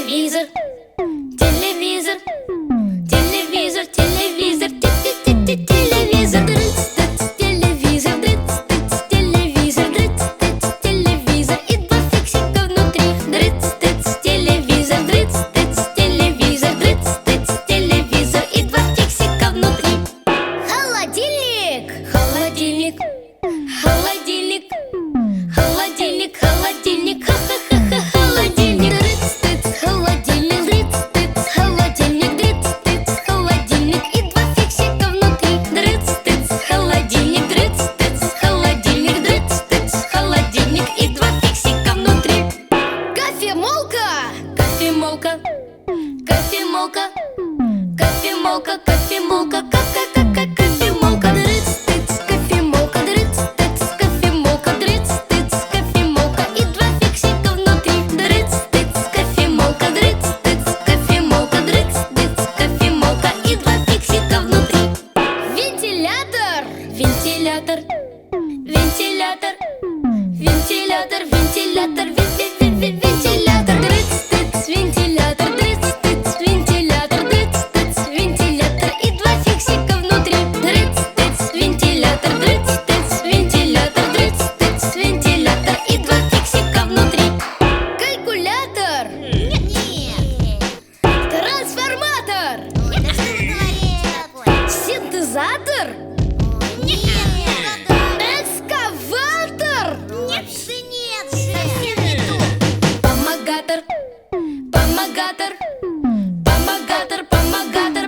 Телевизор, телевизор, телевизор, телевизор, телевизор, дрыц-тыц, телевизор, дрыц-тыц, телевизор, дрыц-тыц, телевизор и два фиксика внутри. Дрыц-тыц, телевизор, дрыц-тыц, телевизор, дрыц-тыц, телевизор и два фиксика внутри. Холодильник, холодильник, холодильник, холодильник, холодильник, ха-ха-ха-ха, холодильник. Дрыц-тыц, холодильник, дрыц-тыц, холодильник, дрыц-тыц, холодильник и два фиксика внутри. Дрыц-тыц, холодильник, дрыц-тыц, холодильник, дрыц-тыц, холодильник и два фиксика внутри. Кофемолка, кофемолка, кофемолка, кофемолка, кофемолка, кофемолка. Дрыц-тыц, кофемолка, дрыц-тыц, кофемолка, дрыц-тыц, кофемолка и два фиксика внутри. Дрыц-тыц, кофемолка, дрыц-тыц, кофемолка, дрыц-тыц, кофемолка и два фиксика внутри. Вентилятор, вентилятор, вентилятор, вентилятор, вентилятор, вентилятор. Дрыц-тыц, вентилятор, дрыц-тыц, вентилятор, дрыц-тыц, вентилятор и два фиксика внутри. Дрыц-тыц, вентилятор, дрыц-тыц, вентилятор, дрыц-тыц, вентилятор и два фиксика внутри. Калькулятор, трансформатор, синтезатор, экскаватор, помогатор, помогатор, помогатор, помогатор,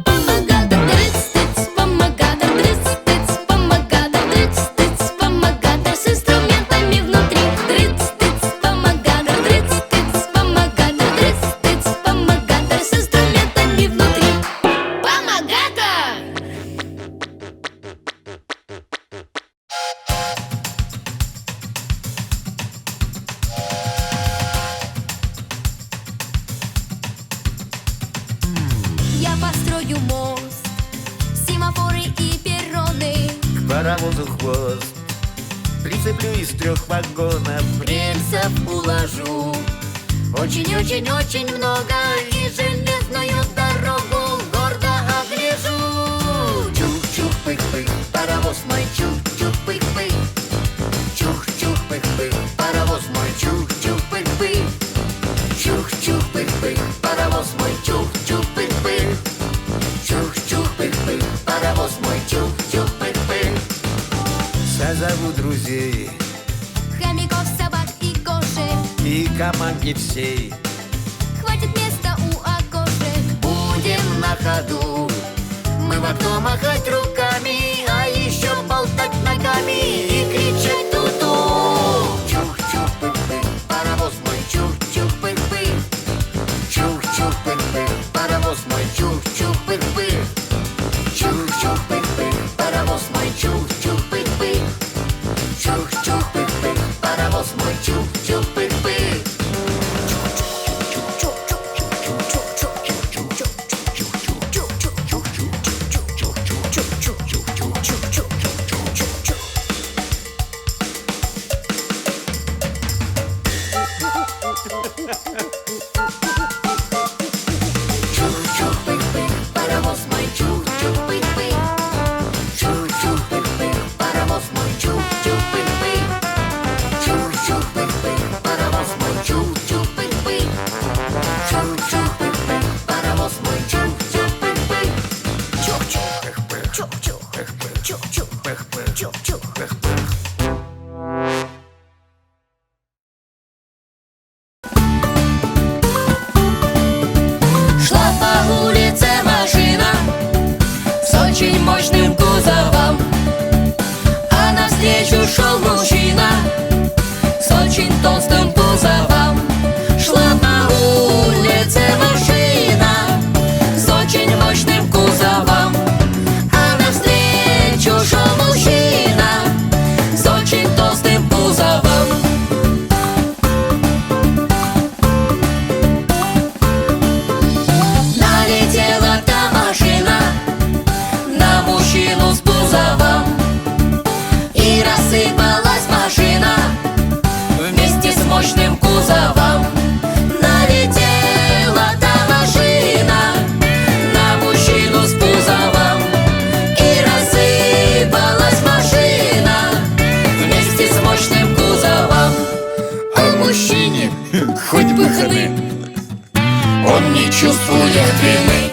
помогатор. Дрыц-тыц, помогатор, дрыц-тыц, помогатор, дрыц-тыц, помогатор с инструментами внутри. Дрыц-тыц, помогатор, дрыц-тыц, помогатор, дрыц-тыц, помогатор с инструментами внутри. Помогатор! Я построю мост, семафоры и перроны, К паровозу хвост прицеплю из 3 вагонов, рельсов уложу. очень-очень-очень много, и железную дорогу гордо огляжу. Чух-чух-пых-пых, паровоз мой, чух-чух-пых-пых. Чух-чух-пых-пых, паровоз мой, чух-чух-пых-пых. Чух-чух-пых-пых, паровоз мой, чух-чух-пых-пых. Чух-чух-пых-пых, паровоз мой, чух-чух-пых-пых. Созову друзей Хомяков, собак и кошек, и команде всей. хватит места у окошек. Будем на ходу мы в окно махать руками, а еще болтать ногами и кричать ту-ту. Чух-чух-пых-пых, паровоз мой, чух-чух-пых-пых. Чух-чух-пых-пых, паровоз мой, чух-чух-пых-пых. Чух-чух-пых-пых, паровоз мой, чух-чух-пых-пых. Чух-чух-пых-пых, паровоз мой, чух-чух-пых-пых. Чух-чух-пых-пых, паровоз мой, чух-чух-пых-пых. Чух-чух-пых-пых, паровоз мой, чух-чух-пых-пых. Чух-чух-пых-пых, паровоз мой, чух-чух-пых-пых. Чух-чух-пых-пых, паровоз мой, чух-чух-пых-пых. Чух-чух-пых-пых, чух-чух-пых-пых, чух-чух-пых-пых, чух-чух-пых-пых. Шла по улице машина с очень мощным кузовом, а навстречу шел мужчина с очень толстым кузовом. Шла по улице машина с очень мощным кузовом, а навстречу шел мужчина с очень толстым кузовом. Налетела та машина на мужчину с кузовом, и рассыпалась машина вместе с мощным кузовом. Налетела Хоть бы хны. Он не чувствует вины.